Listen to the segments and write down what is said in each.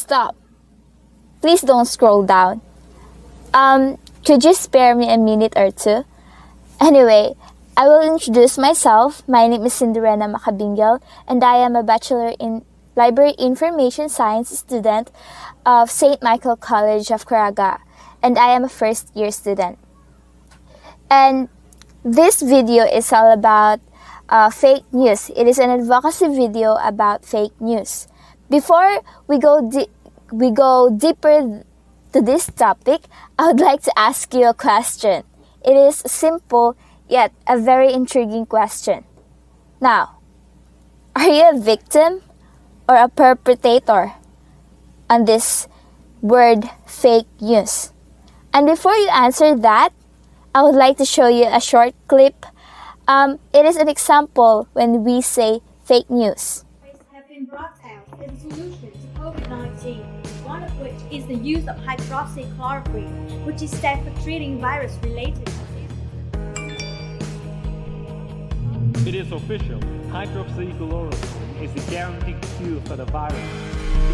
stop. Please don't scroll down. Could you spare me a minute or two? Anyway, I will introduce myself. My name is Cinderella Macabingel, and I am a Bachelor in Library Information Science student of St. Michael College of Caraga, and I am a first-year student. And this video is all about fake news. It is an advocacy video about fake news. Before we go deeper to this topic, I would like to ask you a question. It is simple yet a very intriguing question. Now, are you a victim or a perpetrator on this word fake news? And before you answer that, I would like to show you a short clip. It is an example when we say fake news. Have been brought out as a solution to COVID-19, one of which is the use of hydroxychloroquine, which is said for treating virus-related diseases. It is official. Hydroxychloroquine is the guaranteed cure for the virus.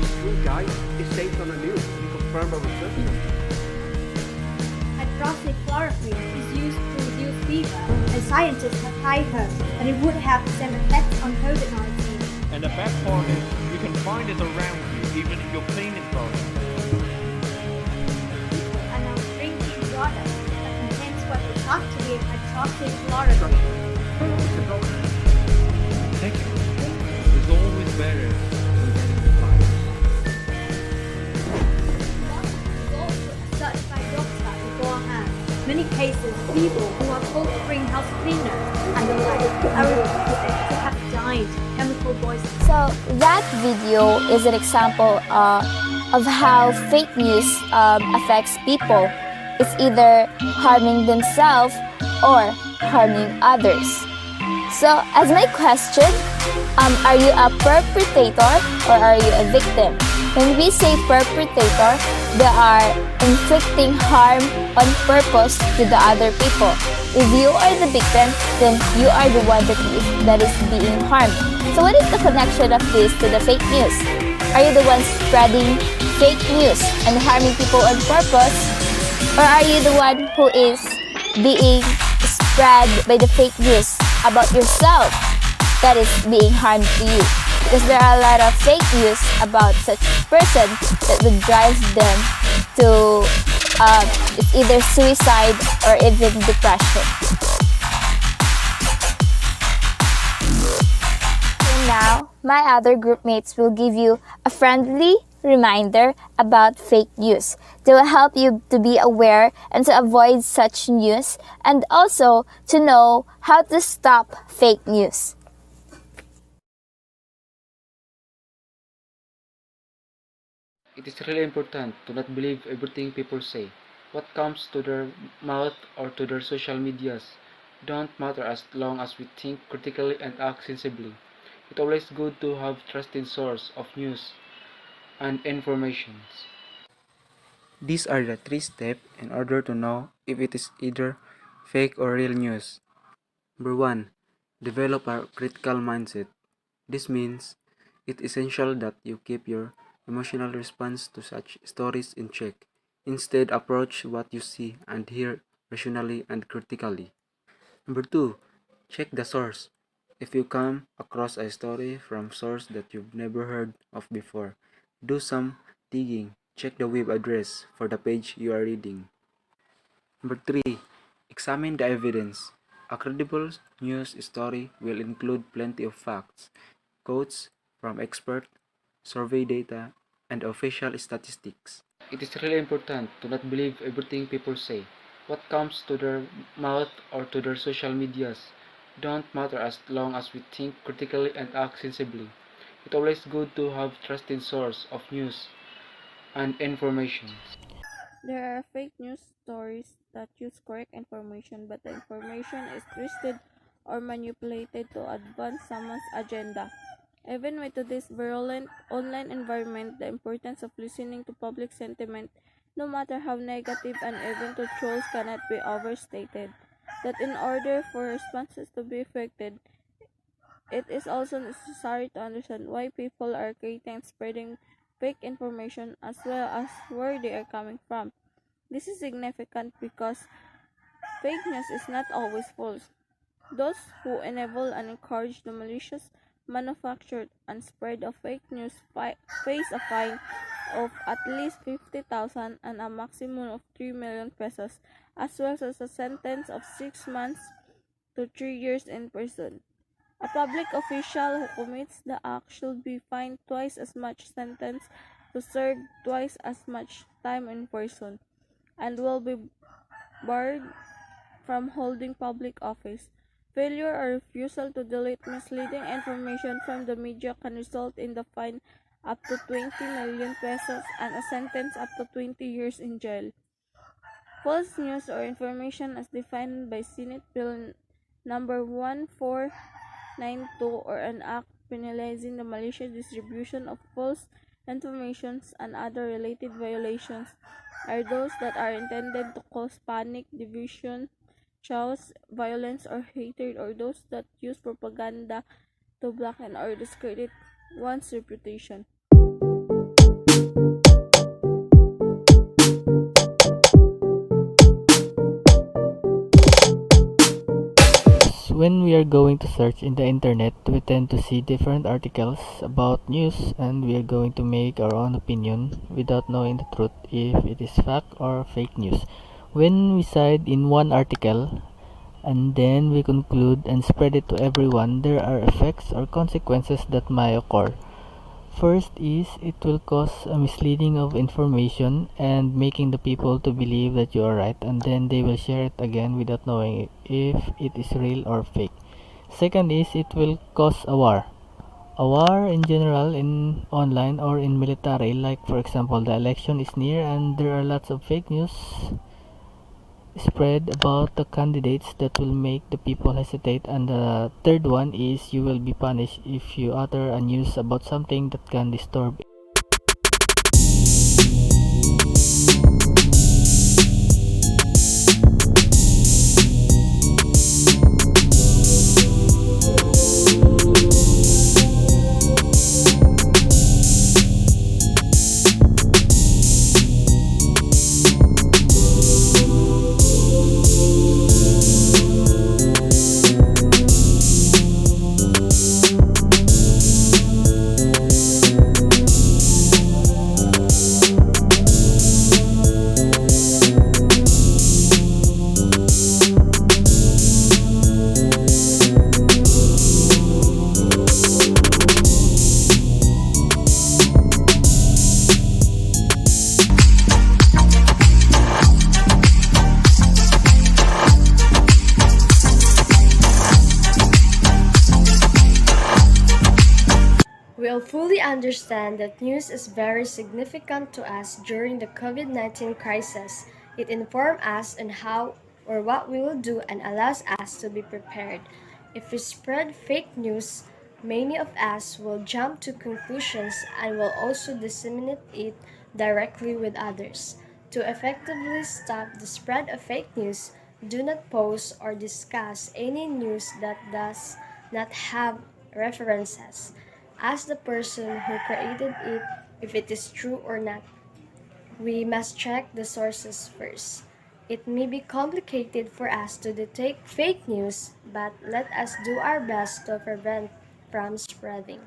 It's true, guys. It's safe on the news. We confirm our research. Hydroxychloroquine is used to reduce fever, and scientists have high hopes that it would have the same effect on COVID-19. And the best part is, you can find it around you, even in your cleaning products. People are now drinking products that contains what is thought to be hydroxychloroquine. Thank you. It's always better than getting the virus. Such by doctor beforehand. Many cases, people who are called greenhouse cleaners and the like are reported to have died chemical poisoning. So that video is an example of how fake news affects people. It's either harming themselves or harming others. So as my question, are you a perpetrator or are you a victim? When we say perpetrator, they are inflicting harm on purpose to the other people. If you are the victim, then you are the one that is being harmed. So what is the connection of this to the fake news? Are you the one spreading fake news and harming people on purpose? Or are you the one who is being spread by the fake news about yourself that is being harmed to you? Because there are a lot of fake news about such person that would drive them to it's either suicide or even depression. And now, my other group mates will give you a friendly reminder about fake news. They will help you to be aware and to avoid such news, and also to know how to stop fake news. It is really important to not believe everything people say. What comes to their mouth or to their social medias don't matter as long as we think critically and act sensibly. It's always good to have trusted source of news and information. These are the 3 steps in order to know if it is either fake or real news. Number 1. Develop a critical mindset. This means it's essential that you keep your emotional response to such stories in check. Instead, approach what you see and hear rationally and critically. Number 2. Check the source. If you come across a story from source that you've never heard of before, do some digging. Check the web address for the page you are reading. Number 3. Examine the evidence. A credible news story will include plenty of facts, quotes from experts, survey data, and official statistics. It is really important to not believe everything people say. What comes to their mouth or to their social medias don't matter as long as we think critically and act sensibly. It's always good to have trusted source of news and information. There are fake news stories that use correct information, but the information is twisted or manipulated to advance someone's agenda. Even with today's virulent online environment, the importance of listening to public sentiment, no matter how negative and even to trolls, cannot be overstated. That in order for responses to be effective, it is also necessary to understand why people are creating and spreading fake information as well as where they are coming from. This is significant because fake news is not always false. Those who enable and encourage the malicious manufacture and spread of fake news face a fine of at least 50,000 and a maximum of 3 million pesos, as well as a sentence of 6 months to 3 years in prison. A public official who commits the act should be fined twice as much sentence to serve twice as much time in prison, and will be barred from holding public office. Failure or refusal to delete misleading information from the media can result in the fine up to 20 million pesos and a sentence up to 20 years in jail. False news or information as defined by Senate Bill number 1492 or an act penalizing the malicious distribution of false information and other related violations are those that are intended to cause panic, division, chaos, violence, or hatred, or those that use propaganda to blacken or discredit one's reputation. When we are going to search in the internet, we tend to see different articles about news and we are going to make our own opinion without knowing the truth if it is fact or fake news. When we side in one article and then we conclude and spread it to everyone, there are effects or consequences that may occur. First is it will cause a misleading of information and making the people to believe that you are right, and then they will share it again without knowing if it is real or fake. Second is it will cause a war. A war in general in online or in military, like for example the election is near and there are lots of fake news spread about the candidates that will make the people hesitate. And the third one is you will be punished if you utter a news about something that can disturb. We all fully understand that news is very significant to us during the COVID-19 crisis. It informs us on how or what we will do and allows us to be prepared. If we spread fake news, many of us will jump to conclusions and will also disseminate it directly with others. To effectively stop the spread of fake news, do not post or discuss any news that does not have references. Ask the person who created it if it is true or not. We must check the sources first. It may be complicated for us to detect fake news, but let us do our best to prevent from spreading.